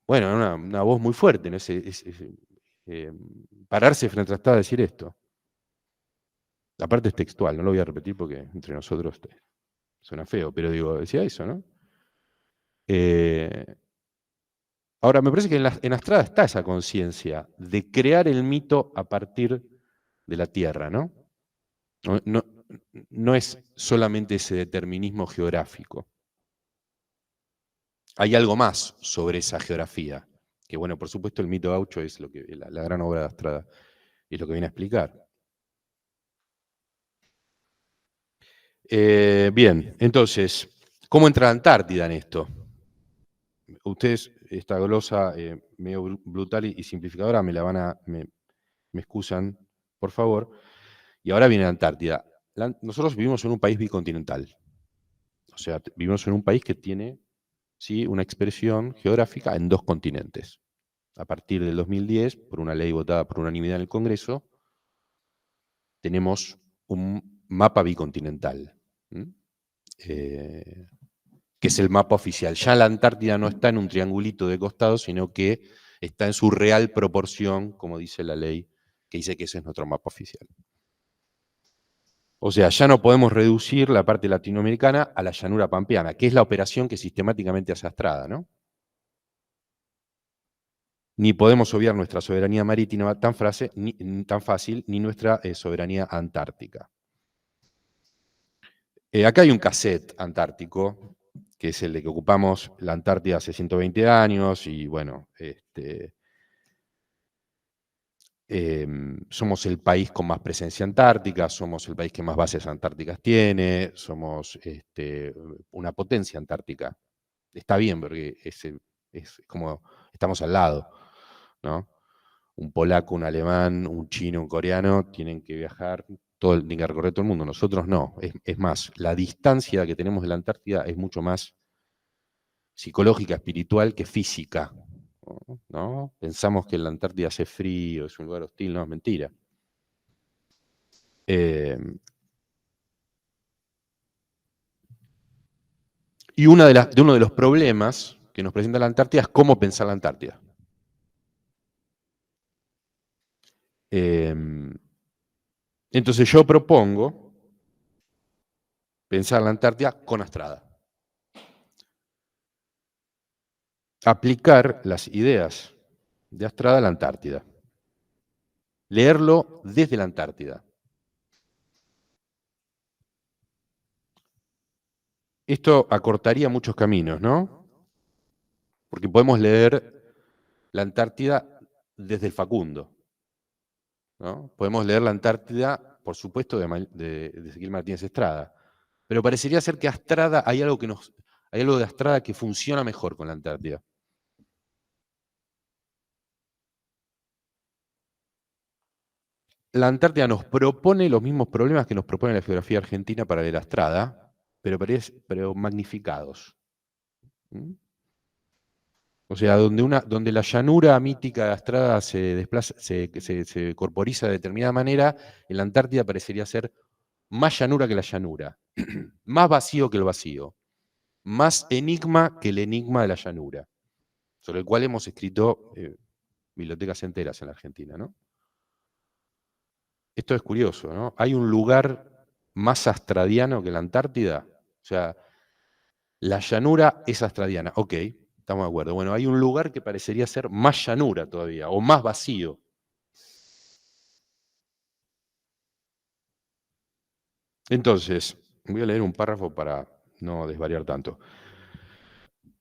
bueno, era una voz muy fuerte, ¿no? Pararse frente a Astrada a decir esto. La parte es textual, no lo voy a repetir porque entre nosotros suena feo, pero digo, decía eso, ¿no? Ahora, me parece que en Astrada está esa conciencia de crear el mito a partir de la tierra, ¿no? No es solamente ese determinismo geográfico. Hay algo más sobre esa geografía, que bueno, por supuesto el mito gaucho es la gran obra de Astrada, y es lo que viene a explicar. Bien, entonces, ¿cómo entra la Antártida en esto? Ustedes, esta glosa medio brutal y simplificadora, me excusan, por favor. Y ahora viene la Antártida. Nosotros vivimos en un país bicontinental. O sea, vivimos en un país que tiene, ¿sí?, una expresión geográfica en 2 continentes. A partir del 2010, por una ley votada por unanimidad en el Congreso, tenemos un mapa bicontinental, que es el mapa oficial. Ya la Antártida no está en un triangulito de costado, sino que está en su real proporción, como dice la ley, que dice que ese es nuestro mapa oficial. O sea, ya no podemos reducir la parte latinoamericana a la llanura pampeana, que es la operación que sistemáticamente hace Astrada, ¿no? Ni podemos obviar nuestra soberanía marítima tan fácil, ni nuestra soberanía antártica. Acá hay un cassette antártico, que es el de que ocupamos la Antártida hace 120 años, y bueno, somos el país con más presencia antártica, somos el país que más bases antárticas tiene, somos una potencia antártica. Está bien, porque es como estamos al lado, ¿no? Un polaco, un alemán, un chino, un coreano tienen que viajar, tienen que recorrer todo el mundo. Nosotros no. Es más, la distancia que tenemos de la Antártida es mucho más psicológica, espiritual que física, ¿no? Pensamos que la Antártida hace frío, es un lugar hostil, no, es mentira. Y uno de los problemas que nos presenta la Antártida es cómo pensar la Antártida. Entonces yo propongo pensar la Antártida con Astrada. Aplicar las ideas de Astrada a la Antártida. Leerlo desde la Antártida. Esto acortaría muchos caminos, ¿no? Porque podemos leer la Antártida desde el Facundo, ¿no? Podemos leer la Antártida, por supuesto, de Ezequiel Martínez Estrada. Pero parecería ser que Astrada hay algo de Astrada que funciona mejor con la Antártida. La Antártida nos propone los mismos problemas que nos propone la geografía argentina para leer Astrada, pero magnificados. ¿Mm? O sea, donde la llanura mítica de Astrada se corporiza de determinada manera, en la Antártida parecería ser más llanura que la llanura, más vacío que el vacío, más enigma que el enigma de la llanura, sobre el cual hemos escrito bibliotecas enteras en la Argentina, ¿no? Esto es curioso, ¿no? ¿Hay un lugar más astradiano que la Antártida? O sea, la llanura es astradiana, ok, estamos de acuerdo. Bueno, hay un lugar que parecería ser más llanura todavía, o más vacío. Entonces, voy a leer un párrafo para no desvariar tanto.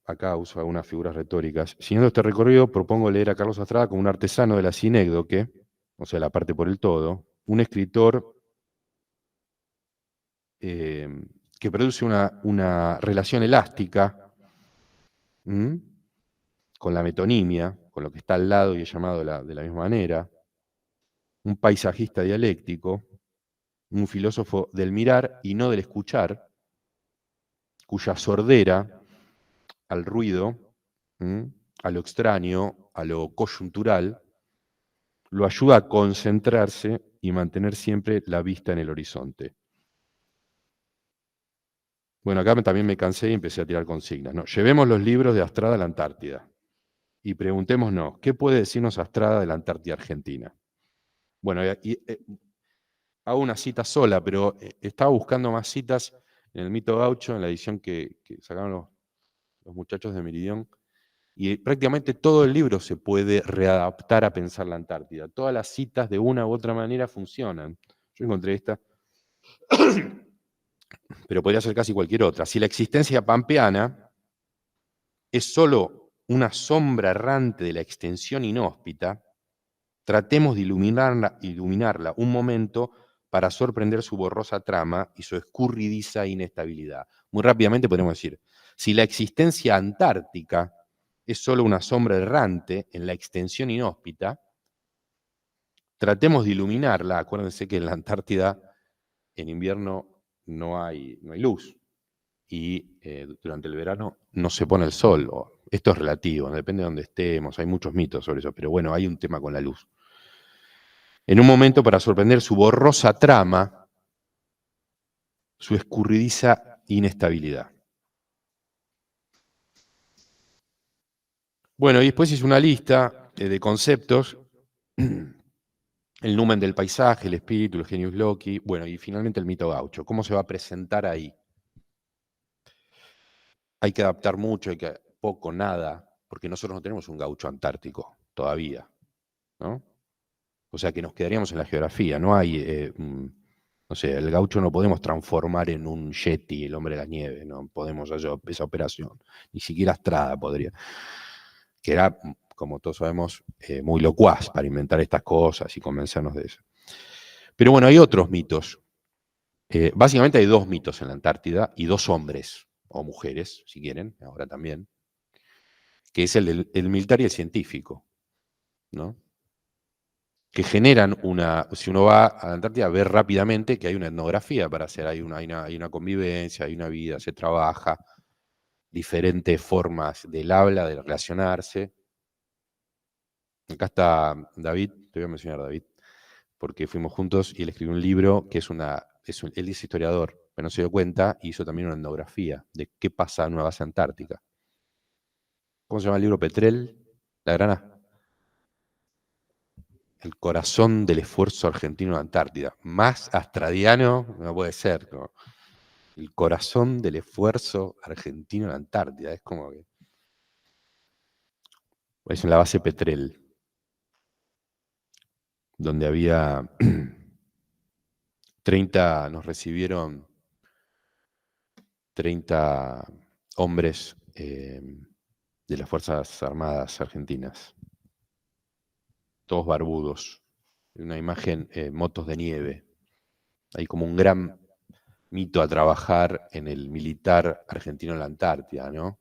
Acá uso algunas figuras retóricas. Siguiendo este recorrido, propongo leer a Carlos Astrada como un artesano de la sinécdoque, o sea, la parte por el todo, un escritor que produce una relación elástica con la metonimia, con lo que está al lado y es llamado de la misma manera, un paisajista dialéctico, un filósofo del mirar y no del escuchar, cuya sordera al ruido, a lo extraño, a lo coyuntural, lo ayuda a concentrarse y mantener siempre la vista en el horizonte. Bueno, acá también me cansé y empecé a tirar consignas, ¿no? Llevemos los libros de Astrada a la Antártida y preguntémonos, ¿qué puede decirnos Astrada de la Antártida Argentina? Bueno, hago una cita sola, pero estaba buscando más citas en el Mito Gaucho, en la edición que sacaron los muchachos de Meridión, y prácticamente todo el libro se puede readaptar a pensar la Antártida. Todas las citas de una u otra manera funcionan. Yo encontré esta, pero podría ser casi cualquier otra. Si la existencia pampeana es solo una sombra errante de la extensión inhóspita, tratemos de iluminarla un momento para sorprender su borrosa trama y su escurridiza inestabilidad. Muy rápidamente podemos decir, si la existencia antártica es solo una sombra errante en la extensión inhóspita, tratemos de iluminarla. Acuérdense que en la Antártida en invierno no hay luz y durante el verano no se pone el sol. Esto es relativo, depende de donde estemos, hay muchos mitos sobre eso, pero bueno, hay un tema con la luz. En un momento para sorprender su borrosa trama, su escurridiza inestabilidad. Bueno, y después hice una lista de conceptos, el numen del paisaje, el espíritu, el genius loci, bueno, y finalmente el mito gaucho. ¿Cómo se va a presentar ahí? Hay que adaptar mucho, poco, nada, porque nosotros no tenemos un gaucho antártico todavía, ¿no? O sea que nos quedaríamos en la geografía, no hay, no sé, el gaucho no podemos transformar en un Yeti, el hombre de la nieve, no podemos hacer esa operación, ni siquiera Astrada podría, que era como todos sabemos, muy locuaz para inventar estas cosas y convencernos de eso. Pero bueno, hay otros mitos. Básicamente hay 2 mitos en la Antártida y 2 hombres, o mujeres, si quieren, ahora también, que es el militar y el científico, ¿no? Que generan si uno va a la Antártida, ver rápidamente que hay una etnografía para hacer, hay una convivencia, hay una vida, se trabaja, diferentes formas del habla, de relacionarse. Acá está David, te voy a mencionar a David, porque fuimos juntos y él escribió un libro que él es historiador, pero no se dio cuenta, y hizo también una etnografía de qué pasa en una base antártica. ¿Cómo se llama el libro? Petrel, La Grana. El corazón del esfuerzo argentino en la Antártida. Más astradiano no puede ser, ¿no? El corazón del esfuerzo argentino en la Antártida. Es como que... Es en la base Petrel, donde había 30, nos recibieron 30 hombres de las Fuerzas Armadas Argentinas. Todos barbudos. Una imagen, motos de nieve. Hay como un gran mito a trabajar en el militar argentino en la Antártida, ¿no?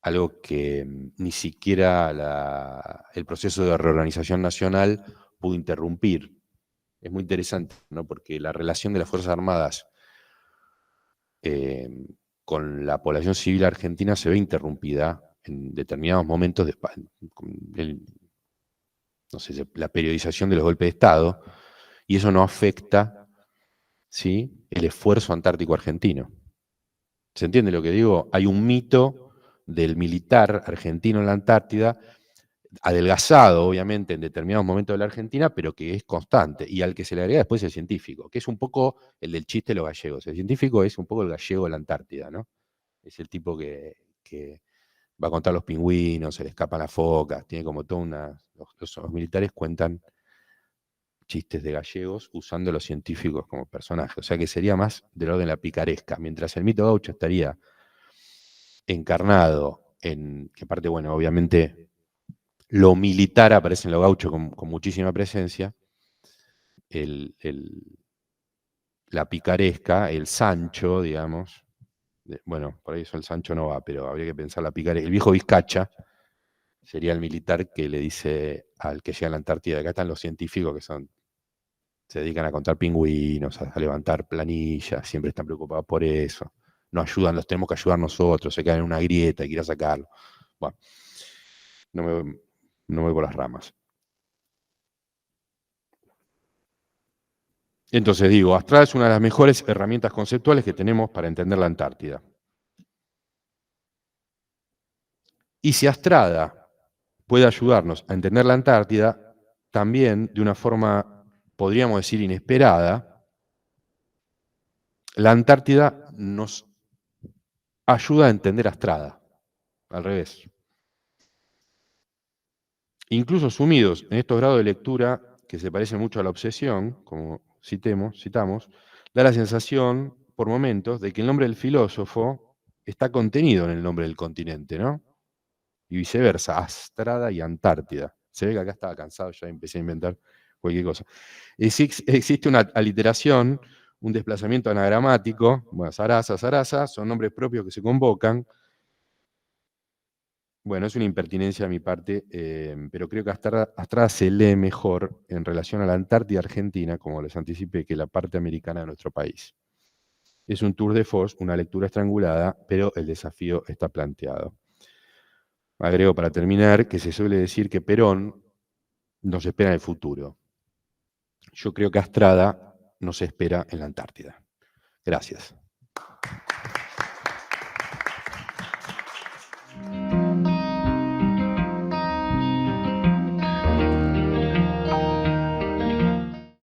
Algo que ni siquiera el proceso de reorganización nacional pudo interrumpir. Es muy interesante, ¿no? Porque la relación de las Fuerzas Armadas con la población civil argentina se ve interrumpida en determinados momentos no sé, la periodización de los golpes de Estado, y eso no afecta, ¿sí?, el esfuerzo antártico argentino. ¿Se entiende lo que digo? Hay un mito del militar argentino en la Antártida, adelgazado, obviamente, en determinados momentos de la Argentina, pero que es constante, y al que se le agrega después el científico, que es un poco el del chiste de los gallegos. El científico es un poco el gallego de la Antártida, ¿no? Es el tipo que va a contar los pingüinos, se le escapan las focas, tiene como toda los militares cuentan chistes de gallegos usando a los científicos como personajes, o sea que sería más del orden de la picaresca, mientras el mito gaucho estaría encarnado en, que aparte, bueno, obviamente lo militar aparece en lo gaucho con muchísima presencia, la picaresca, el Sancho, digamos, bueno, por ahí eso el Sancho no va, pero habría que pensar la picaresca, el viejo Vizcacha sería el militar que le dice al que llega a la Antártida, acá están los científicos que se dedican a contar pingüinos, a levantar planillas, siempre están preocupados por eso, no ayudan, los tenemos que ayudar nosotros, se quedan en una grieta y quieren sacarlo. Bueno, no me voy por las ramas. Entonces digo, Astrada es una de las mejores herramientas conceptuales que tenemos para entender la Antártida. Y si Astrada puede ayudarnos a entender la Antártida, también de una forma, podríamos decir, inesperada, la Antártida nos ayuda a entender a Astrada, al revés. Incluso sumidos en estos grados de lectura, que se parecen mucho a la obsesión, como citamos, da la sensación, por momentos, de que el nombre del filósofo está contenido en el nombre del continente, ¿no? Y viceversa, Astrada y Antártida. Se ve que acá estaba cansado, ya empecé a inventar cualquier cosa. Existe una aliteración, un desplazamiento anagramático, bueno, Sarasa, son nombres propios que se convocan. Bueno, es una impertinencia de mi parte, pero creo que Astrada se lee mejor en relación a la Antártida Argentina, como les anticipé, que la parte americana de nuestro país. Es un tour de force, una lectura estrangulada, pero el desafío está planteado. Agrego para terminar que se suele decir que Perón nos espera en el futuro. Yo creo que Astrada nos espera en la Antártida. Gracias.